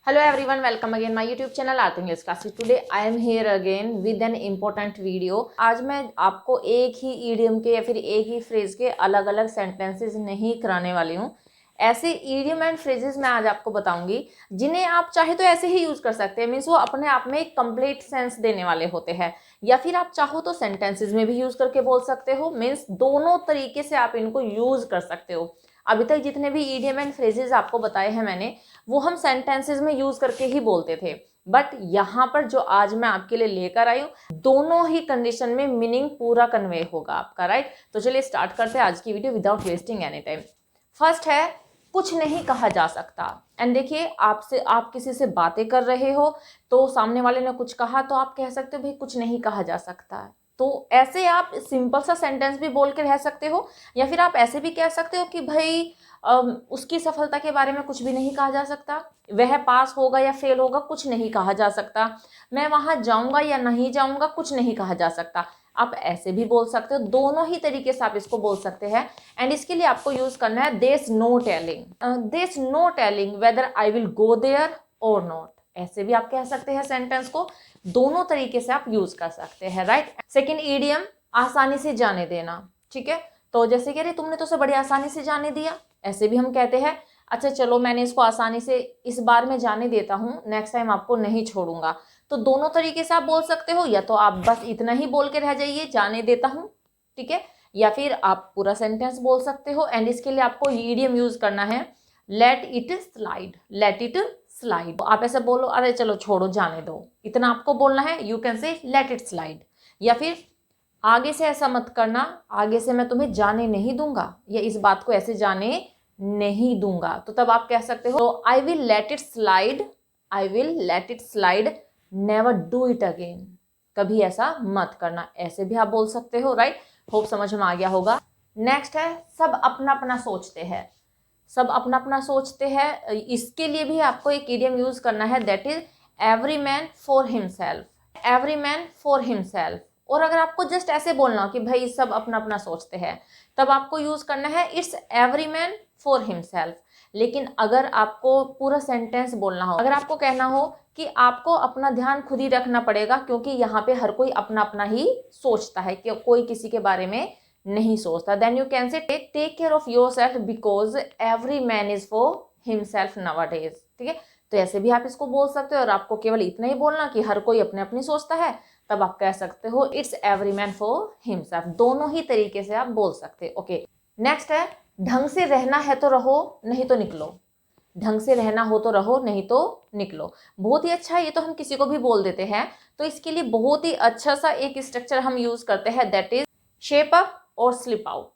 Hello everyone, welcome again my YouTube channel Art English Classes. Today I am here again with an important video. आज मैं आपको एक ही idiom के या फिर एक ही फ्रेज के अलग अलग सेंटेंसेस नहीं कराने वाली हूँ। ऐसे इडियम एंड फ्रेजेस मैं आज आपको बताऊंगी जिन्हें आप चाहे तो ऐसे ही यूज कर सकते हैं। मीन्स वो अपने आप में एक कंप्लीट सेंस देने वाले होते हैं, या फिर आप चाहो तो सेंटेंसेस में भी यूज करके बोल सकते हो। मीन्स दोनों तरीके से आप इनको यूज कर सकते हो। अभी तक जितने भी इडियम एंड फ्रेजेस आपको बताए हैं मैंने, वो हम सेंटेंसेस में यूज करके ही बोलते थे। बट यहाँ पर जो आज मैं आपके लिए लेकर आई हूँ, दोनों ही कंडीशन में मीनिंग पूरा कन्वे होगा आपका, राइट। तो चलिए स्टार्ट करते हैं आज की video without wasting any time. First है, कुछ नहीं कहा जा सकता। एंड देखिए, आप किसी से बातें कर रहे हो तो सामने वाले ने कुछ कहा तो आप कह सकते हो भाई कुछ नहीं कहा जा सकता। तो ऐसे आप सिंपल सा सेंटेंस भी बोल के रह सकते हो, या फिर आप ऐसे भी कह सकते हो कि भाई उसकी सफलता के बारे में कुछ भी नहीं कहा जा सकता, वह पास होगा या फेल होगा कुछ नहीं कहा जा सकता, मैं वहां जाऊंगा या नहीं जाऊंगा कुछ नहीं कहा जा सकता। आप ऐसे भी बोल सकते हो, दोनों ही तरीके से आप इसको बोल सकते हैं। एंड इसके लिए आपको यूज करना है there is no telling whether I will go there और नॉट। ऐसे भी आप कह सकते हैं सेंटेंस को, दोनों तरीके से आप यूज कर सकते हैं, राइट। सेकेंड इडियम, आसानी से जाने देना। ठीक है, तो जैसे कि अरे तुमने तो उसे बड़ी आसानी से जाने दिया, ऐसे भी हम कहते हैं अच्छा चलो मैंने इसको आसानी से इस बार में जाने देता हूँ, नेक्स्ट टाइम आपको नहीं छोड़ूंगा। तो दोनों तरीके से आप बोल सकते हो, या तो आप बस इतना ही बोल के रह जाइए जाने देता हूँ, ठीक है, या फिर आप पूरा सेंटेंस बोल सकते हो। एंड इसके लिए आपको इडियम यूज करना है let it slide. Let it slide, आप ऐसे बोलो अरे चलो छोड़ो जाने दो, इतना आपको बोलना है। यू कैन से लेट इट स्लाइड, या फिर आगे से ऐसा मत करना, आगे से मैं तुम्हें जाने नहीं दूंगा, या इस बात को ऐसे जाने नहीं दूंगा। तो तब आप कह सकते हो I will let it slide, I will let it slide, never do it again. कभी ऐसा मत करना, ऐसे भी आप बोल सकते हो, राइट। होप समझ में आ गया होगा। नेक्स्ट है, सब अपना अपना सोचते हैं। सब अपना अपना सोचते हैं, इसके लिए भी आपको एक इडियम यूज करना है, that is every man for himself. Every man for himself. और अगर आपको जस्ट ऐसे बोलना हो कि भाई सब अपना अपना सोचते हैं, तब आपको यूज करना है it's every man for himself. लेकिन अगर आपको पूरा सेंटेंस बोलना हो, अगर आपको कहना हो कि आपको अपना ध्यान खुद ही रखना पड़ेगा क्योंकि यहाँ पे हर कोई अपना अपना ही सोचता है, कि कोई किसी के बारे में नहीं सोचता, then you can say take care of yourself because every man is for himself nowadays. ठीक है, तो ऐसे भी आप इसको बोल सकते हो। और आपको केवल इतना ही बोलना कि हर कोई अपने अपनी सोचता है, तब आप कह सकते हो it's every man for himself. दोनों ही तरीके से आप बोल सकते हो। ओके, नेक्स्ट है, ढंग से रहना है तो रहो नहीं तो निकलो। ढंग से रहना हो तो रहो नहीं तो निकलो। बहुत ही अच्छा है, ये तो हम किसी को भी बोल देते हैं। तो इसके लिए बहुत ही अच्छा सा एक स्ट्रक्चर हम यूज करते हैं, दैट इज शेप अप और स्लिप आउट।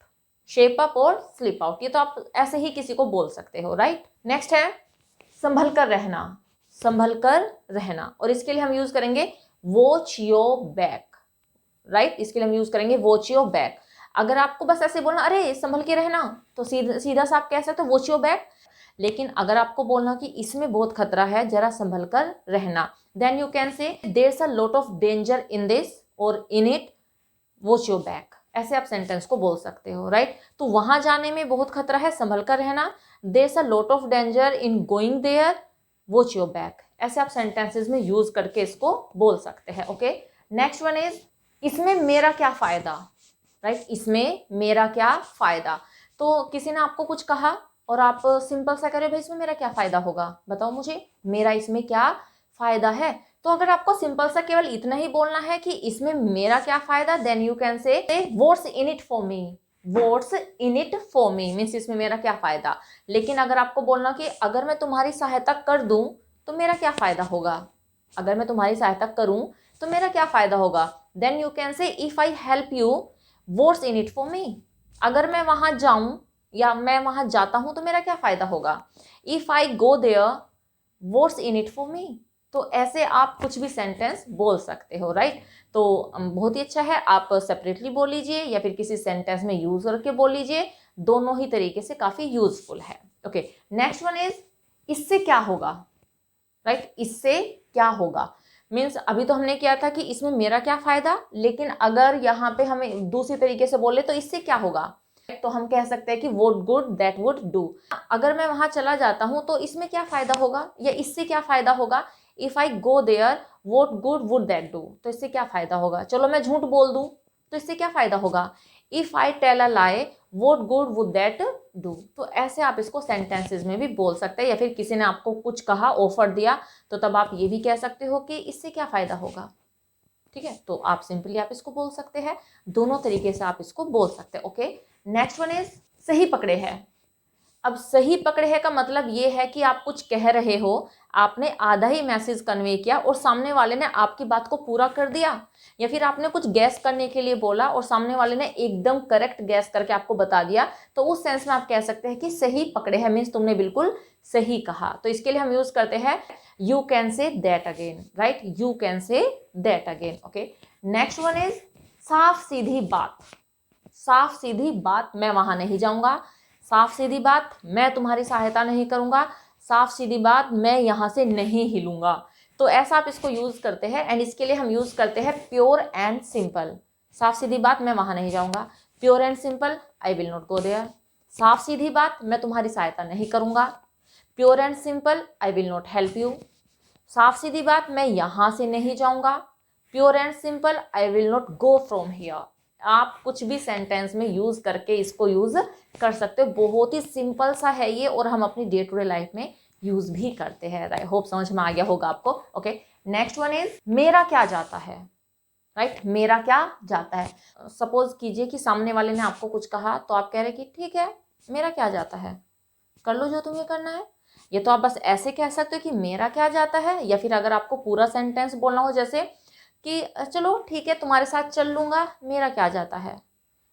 शेप अप और स्लिप आउट, ये तो आप ऐसे ही किसी को बोल सकते हो, राइट। नेक्स्ट है संभल कर रहना। संभल कर रहना, और इसके लिए हम यूज करेंगे वॉच योर बैक, राइट। इसके लिए हम यूज करेंगे वॉच योर बैक। अगर आपको बस ऐसे बोलना अरे संभल के रहना, तो सीधा सा आप कह सकते हो वॉच योर बैक। लेकिन अगर आपको बोलना कि इसमें बहुत खतरा है, जरा संभल कर रहना, then you can say there is a lot of danger in this और in it, watch your back. ऐसे आप सेंटेंस को बोल सकते हो, राइट। तो वहां जाने में बहुत खतरा है, संभल कर रहना, there is a lot of danger in going there, watch your back. ऐसे आप सेंटेंसेस में यूज करके इसको बोल सकते हैं। ओके, नेक्स्ट वन इज इसमें मेरा क्या फायदा, राइट। इसमें मेरा क्या फायदा। तो किसी ने आपको कुछ कहा और आप सिंपल सा करें भाई इसमें मेरा क्या फायदा होगा, बताओ मुझे मेरा इसमें क्या फायदा है। तो अगर आपको सिंपल सा केवल इतना ही बोलना है कि इसमें मेरा क्या फायदा, then you can say what's in it for me. What's in it for me means इसमें मेरा क्या फायदा। लेकिन अगर आपको बोलना कि अगर मैं तुम्हारी सहायता कर दूं तो मेरा क्या फायदा होगा, अगर मैं तुम्हारी सहायता करूं तो मेरा क्या फायदा होगा, then you can say if I help you what's in it for me. अगर मैं वहां जाऊं या मैं वहां जाता हूं तो मेरा क्या फायदा होगा, if I go there what's in it for me. तो ऐसे आप कुछ भी सेंटेंस बोल सकते हो, राइट। तो बहुत ही अच्छा है, आप सेपरेटली बोल लीजिए या फिर किसी सेंटेंस में यूज करके बोल लीजिए, दोनों ही तरीके से काफी यूजफुल है। ओके, नेक्स्ट वन इज इससे क्या होगा, राइट। इससे क्या होगा मीन्स अभी तो हमने किया था कि इसमें मेरा क्या फायदा, लेकिन अगर यहाँ पे हमें दूसरी तरीके से बोले तो इससे क्या होगा, तो हम कह सकते हैं कि what good that would do। अगर मैं वहां चला जाता हूं तो इसमें क्या फायदा होगा या इससे क्या फायदा होगा, if I go there what good would that do, तो इससे क्या फायदा होगा। चलो मैं झूठ बोल दूं तो इससे क्या फायदा होगा, if I tell a lie what good would that do। तो ऐसे आप इसको सेंटेंसेस में भी बोल सकते हैं, या फिर किसी ने आपको कुछ कहा, ऑफर दिया, तो तब आप ये भी कह सकते हो कि इससे क्या फायदा होगा। ठीक है, तो आप सिंपली आप इसको बोल सकते हैं, दोनों तरीके से आप इसको बोल सकते हैं। ओके, नेक्स्ट वन इज सही पकड़े है। अब सही पकड़े है का मतलब ये है कि आप कुछ कह रहे हो, आपने आधा ही मैसेज कन्वे किया और सामने वाले ने आपकी बात को पूरा कर दिया, या फिर आपने कुछ गैस करने के लिए बोला और सामने वाले ने एकदम करेक्ट गैस करके आपको बता दिया, तो उस सेंस में आप कह सकते हैं कि सही पकड़े है, मीन्स तुमने बिल्कुल सही कहा। तो इसके लिए हम यूज करते हैं you can say that again, right, you can say that again. Okay, next one is साफ सीधी बात। साफ सीधी बात, मैं वहां नहीं जाऊंगा। साफ सीधी बात, मैं तुम्हारी सहायता नहीं करूंगा। साफ सीधी बात, मैं यहां से नहीं हिलूंगा। तो ऐसा आप इसको यूज करते हैं, एंड इसके लिए हम यूज करते हैं प्योर एंड सिंपल। साफ सीधी बात, मैं वहां नहीं जाऊंगा। Pure and simple, I will not go there. साफ सीधी बात, मैं तुम्हारी सहायता नहीं करूंगा। Pure and simple, I will not help you. साफ सीधी बात, मैं यहां से नहीं जाऊंगा। Pure and simple, I will not go from here. आप कुछ भी सेंटेंस में यूज करके इसको यूज कर सकते हो, बहुत ही सिंपल सा है ये, और हम अपनी डे टू डे लाइफ में यूज भी करते हैं। आई होप समझ में आ गया होगा आपको। ओके, नेक्स्ट वन इज मेरा क्या जाता है, राइट, मेरा क्या जाता है। सपोज कीजिए कि सामने वाले ने आपको कुछ कहा, तो आप कह रहे कि ठीक है, मेरा क्या जाता है, कर लो जो तुम्हें करना है। ये तो आप बस ऐसे कह सकते हो कि मेरा क्या जाता है, या फिर अगर आपको पूरा सेंटेंस बोलना हो, जैसे कि चलो ठीक है तुम्हारे साथ चल लूंगा, मेरा क्या जाता है,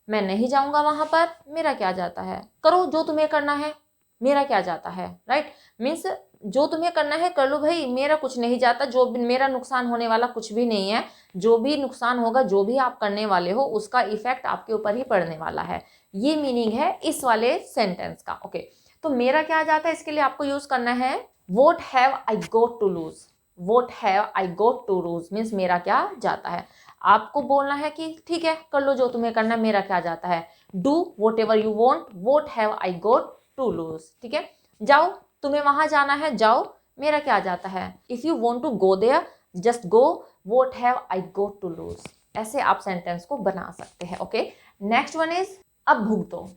मैं नहीं जाऊंगा वहां पर, मेरा क्या जाता है, करो जो तुम्हें करना है, मेरा क्या जाता है, राइट, मीन्स जो तुम्हें करना है कर लो भाई, मेरा कुछ नहीं जाता, जो भी मेरा नुकसान होने वाला कुछ भी नहीं है, जो भी नुकसान होगा, जो भी आप करने वाले हो, उसका इफेक्ट आपके ऊपर ही पड़ने वाला है। ये मीनिंग है इस वाले सेंटेंस का। ओके, तो मेरा क्या जाता है, इसके लिए आपको यूज करना है what have I got to lose. What have I got to lose means मेरा क्या जाता है। आपको बोलना है कि ठीक है कर लो जो तुम्हें करना है, मेरा क्या जाता है, do whatever you want, what have I got to lose. ठीक है, जाओ तुम्हें वहां जाना है, जाओ, मेरा क्या जाता है। If you want to go there just go, what have I got to lose. ऐसे आप सेंटेंस को बना सकते हैं। ओके, नेक्स्ट वन इज अब भुगतो।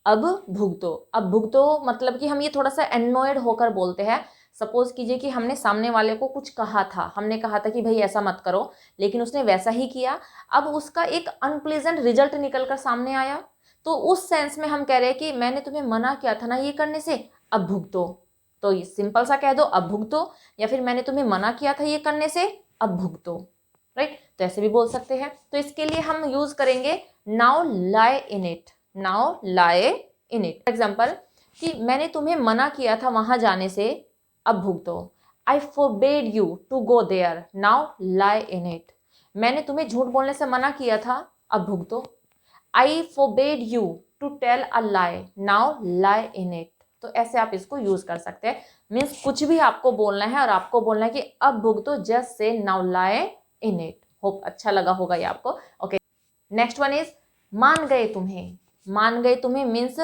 अब भुगतो, अब भुगतो मतलब कि हम ये थोड़ा सा एनोयड होकर बोलते हैं। सपोज कीजिए कि हमने सामने वाले को कुछ कहा था, हमने कहा था कि भाई ऐसा मत करो, लेकिन उसने वैसा ही किया, अब उसका एक अनप्लेजेंट रिजल्ट निकल कर सामने आया, तो उस सेंस में हम कह रहे हैं कि मैंने तुम्हें मना किया था ना ये करने से, अब भुगतो। तो ये सिंपल सा कह दो अब भुगतो, या फिर मैंने तुम्हें मना किया था ये करने से, अब भुगतो, राइट, तो ऐसे भी बोल सकते हैं। तो इसके लिए हम यूज करेंगे now lie in it. Now lie in it, for example कि मैंने तुम्हें मना किया था वहां जाने से, अब भुगतो। I forbade you to go there, now lie in it. मैंने तुम्हें झूठ बोलने से मना किया था, अब भुगतो। I forbade you to tell a lie, now lie in it. तो ऐसे आप इसको यूज कर सकते हैं, मीन्स कुछ भी आपको बोलना है और आपको बोलना है कि अब भुगतो, just say now lie in it. Hope अच्छा लगा होगा ये आपको। ओके, नेक्स्ट वन इज मान गए तुम्हें। मान गए तुम्हें मीन्स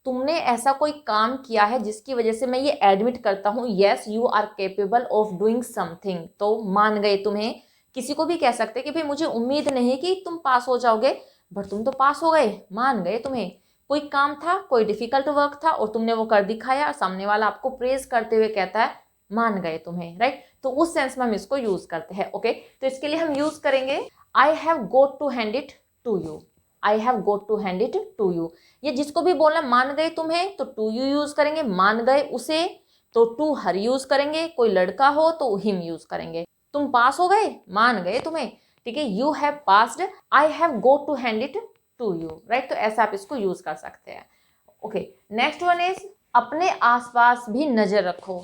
तुमने ऐसा कोई काम किया है जिसकी वजह से मैं ये एडमिट करता हूँ, yes you are capable of doing something, तो मान गए तुम्हें। किसी को भी कह सकते हैं कि भाई मुझे उम्मीद नहीं कि तुम पास हो जाओगे, बट तुम तो पास हो गए, मान गए तुम्हें। कोई काम था, कोई डिफिकल्ट वर्क था और तुमने वो कर दिखाया, और सामने वाला आपको प्रेज करते हुए कहता है मान गए तुम्हें, राइट, तो उस सेंस में हम इसको यूज करते हैं। ओके, तो इसके लिए हम यूज करेंगे I have got to hand it to you. I have got to hand it to you, ये जिसको भी बोलना मान गए तुम्हें तो टू यू यूज करेंगे, मान गए उसे तो टू हर यूज करेंगे, कोई लड़का हो तो हिम यूज करेंगे। तुम पास हो गए, मान गए तुम्हें, ठीक है, you have passed, I have got to hand it to you, right, तो ऐसा आप इसको यूज कर सकते हैं। ओके, नेक्स्ट वन इज अपने आसपास भी नजर रखो।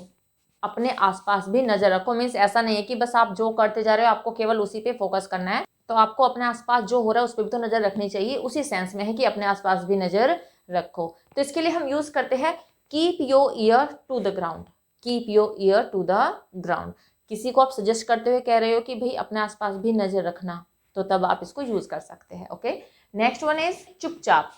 अपने आसपास भी नजर रखो मीन्स ऐसा नहीं है कि बस आप जो करते जा रहे हो आपको केवल उसी पे फोकस करना है, तो आपको अपने आसपास जो हो रहा है उस पर भी तो नजर रखनी चाहिए। उसी सेंस में है कि अपने आसपास भी नजर रखो। तो इसके लिए हम यूज करते हैं keep your ear to the ground. Keep your ear to the ground, किसी को आप सजेस्ट करते हुए कह रहे हो कि भाई अपने आसपास भी नजर रखना, तो तब आप इसको यूज कर सकते हैं। ओके, नेक्स्ट वन इज चुपचाप।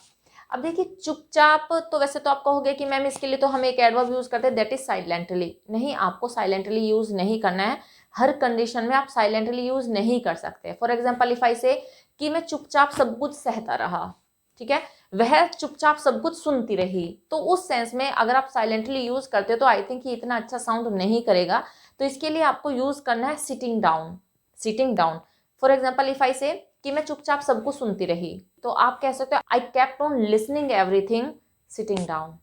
अब देखिए चुपचाप, तो वैसे तो आप कहोगे कि मैम इसके लिए तो हम एक एडवर्ब यूज करते हैं दैट इज साइलेंटली। नहीं, आपको साइलेंटली यूज नहीं करना है, हर कंडीशन में आप साइलेंटली यूज नहीं कर सकते। फॉर एग्जाम्पल इफ आई से कि मैं चुपचाप सब कुछ सहता रहा, ठीक है, वह चुपचाप सब कुछ सुनती रही, तो उस सेंस में अगर आप साइलेंटली यूज करते हो तो आई थिंक इतना अच्छा साउंड नहीं करेगा। तो इसके लिए आपको यूज करना है sitting down, sitting down. For example if I से कि मैं चुपचाप सब कुछ सुनती रही, तो आप कह सकते हो I kept on listening everything sitting down.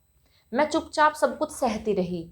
मैं चुपचाप सब कुछ सहती रही,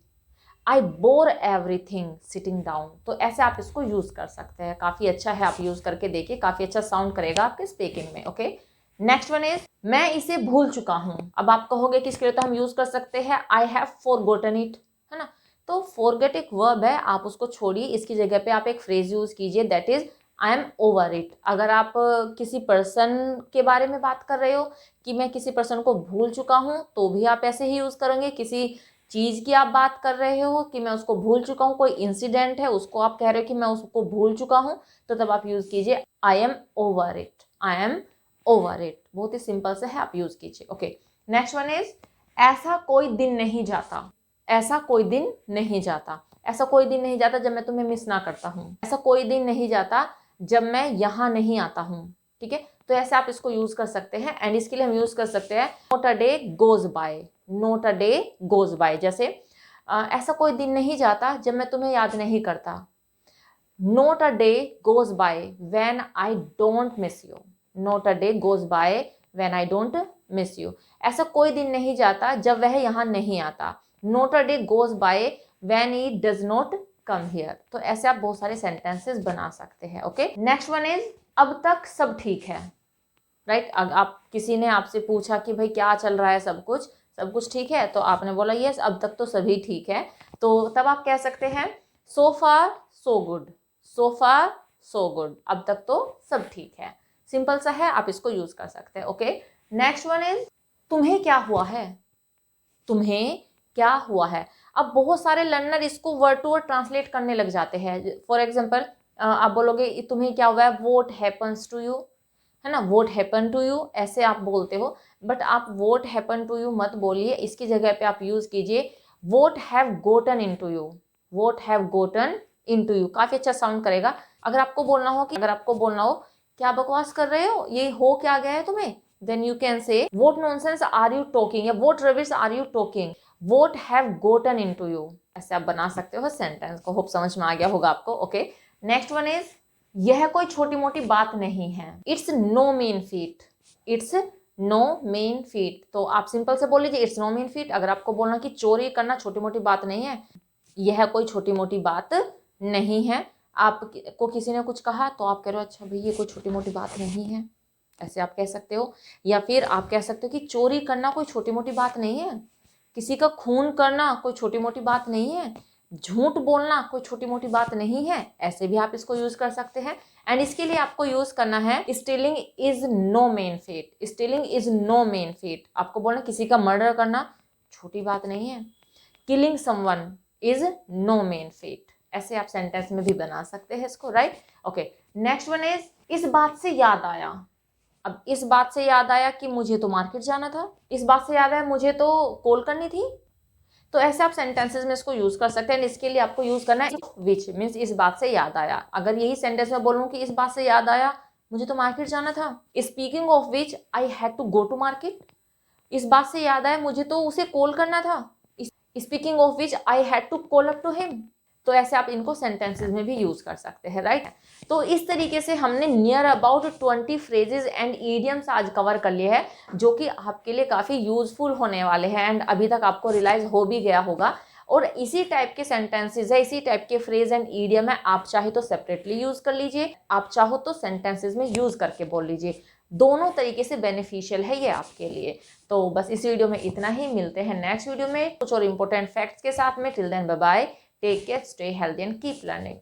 आई बोर एवरीथिंग सिटिंग डाउन। तो ऐसे आप इसको यूज कर सकते हैं, काफी अच्छा है, आप यूज करके देखिए, काफी अच्छा साउंड करेगा आपके स्पीकिंग में। ओके, नेक्स्ट वन इज मैं इसे भूल चुका हूं। अब आप कहोगे कि इसके लिए तो हम यूज कर सकते हैं आई हैव फॉरगॉटन इट, है ना। तो फॉरगेट एक वर्ब है, आप उसको छोड़िए, इसकी जगह पे आप एक फ्रेज यूज कीजिए that is I am over it. अगर आप किसी पर्सन के बारे में बात कर रहे हो कि मैं किसी पर्सन को भूल चुका हूं, तो भी आप ऐसे ही यूज करेंगे। किसी चीज की आप बात कर रहे हो कि मैं उसको भूल चुका हूँ, कोई इंसिडेंट है उसको आप कह रहे हो कि मैं उसको भूल चुका हूँ, तो तब आप यूज कीजिए I am over it, I am over it. बहुत ही सिंपल से है, आप यूज कीजिए। ओके, नेक्स्ट वन इज ऐसा कोई दिन नहीं जाता, ऐसा कोई दिन नहीं जाता, ऐसा कोई दिन नहीं जाता जब मैं तुम्हें मिस ना करता हूँ, ऐसा कोई दिन नहीं जाता जब मैं यहाँ नहीं आता हूँ, ठीक है। तो ऐसे आप इसको यूज कर सकते हैं, एंड इसके लिए हम यूज कर सकते हैं note a day goes by, note a day goes by. जैसे ऐसा कोई दिन नहीं जाता जब मैं तुम्हें याद नहीं करता, note a day goes by when I don't miss you, note a day goes by when I don't miss you. ऐसा कोई दिन नहीं जाता जब वह यहाँ नहीं आता, note a day goes by when he does not come here. तो ऐसे आप बहुत सारे सेंटेंसेस बना सकते हैं। ओके, नेक्स्ट वन इज अब तक सब ठीक है, राइट। आप किसी ने आपसे पूछा कि भाई क्या चल रहा है, सब कुछ ठीक है, तो आपने बोला यस अब तक तो सभी ठीक है, तो तब आप कह सकते हैं सो फार सो गुड, सो फार सो गुड, अब तक तो सब ठीक है। सिंपल सा है, आप इसको यूज कर सकते हैं। ओके, नेक्स्ट वन इज तुम्हें क्या हुआ है, तुम्हें क्या हुआ है। अब बहुत सारे लर्नर इसको वर्ड टू वर्ड ट्रांसलेट करने लग जाते हैं। फॉर एग्जाम्पल आप बोलोगे तुम्हें क्या हुआ है, वॉट हैपन्स टू यू, है ना, वॉट हैपन टू यू ऐसे आप बोलते हो, बट आप वॉट हैपन टू यू मत बोलिए, इसकी जगह पे आप यूज कीजिए what have gotten into you, what have gotten into you, काफी अच्छा साउंड करेगा। अगर आपको बोलना हो कि क्या बकवास कर रहे हो, ये हो क्या गया है तुम्हें, then you can say what nonsense are you talking, या what rubbish are you talking, what have gotten into you. ऐसे आप बना सकते हो सेंटेंस को, होप समझ में आ गया होगा आपको। ओके, नेक्स्ट वन इज यह कोई छोटी मोटी बात नहीं है, it's no mean feat, it's no mean feat. तो आप सिंपल से बोल लीजिए इट्स नो मीन फीट। अगर आपको बोलना कि चोरी करना छोटी मोटी बात नहीं है, यह कोई छोटी मोटी बात नहीं है। आपको किसी ने कुछ कहा तो आप कह रहे हो अच्छा भाई ये कोई छोटी मोटी बात नहीं है, ऐसे आप कह सकते हो। या फिर आप कह सकते हो कि चोरी करना कोई छोटी मोटी बात नहीं है, किसी का खून करना कोई छोटी मोटी बात नहीं है, झूठ बोलना कोई छोटी मोटी बात नहीं है, ऐसे भी आप इसको यूज कर सकते हैं। एंड इसके लिए आपको यूज करना है stealing is no mean feat, stealing is no mean feat. आपको बोलना किसी का मर्डर करना छोटी बात नहीं है, killing someone is no mean feat. ऐसे आप सेंटेंस में भी बना सकते हैं इसको, right. Okay, next one is इस बात से याद आया। अब इस बात से याद आया कि मुझे तो मार्केट जाना था, इस बात से याद आया मुझे तो कॉल करनी थी। तो ऐसे आप सेंटेंसेस में इसको यूज कर सकते हैं। इसके लिए आपको यूज करना है विच, मीन्स इस बात से याद आया। अगर यही सेंटेंस में बोलूं कि इस बात से याद आया मुझे तो मार्केट जाना था, speaking of which I had to go to market, इस बात से याद आया मुझे तो उसे कॉल करना था, speaking of which I had to call up to him. तो ऐसे आप इनको सेंटेंसेस में भी यूज कर सकते हैं, राइट। तो इस तरीके से हमने near about 20 phrases and idioms आज कवर कर लिए हैं, जो कि आपके लिए काफ़ी यूजफुल होने वाले हैं, एंड अभी तक आपको रियलाइज हो भी गया होगा। और इसी टाइप के सेंटेंसेस है, इसी टाइप के फ्रेज एंड ईडियम है, आप चाहे तो सेपरेटली यूज कर लीजिए, आप चाहो तो सेंटेंसेस में यूज करके बोल लीजिए, दोनों तरीके से बेनिफिशियल है ये आपके लिए। तो बस इस वीडियो में इतना ही, मिलते हैं नेक्स्ट वीडियो में कुछ और इंपॉर्टेंट फैक्ट्स के साथ में। Till then bye bye, take care, stay healthy and keep learning.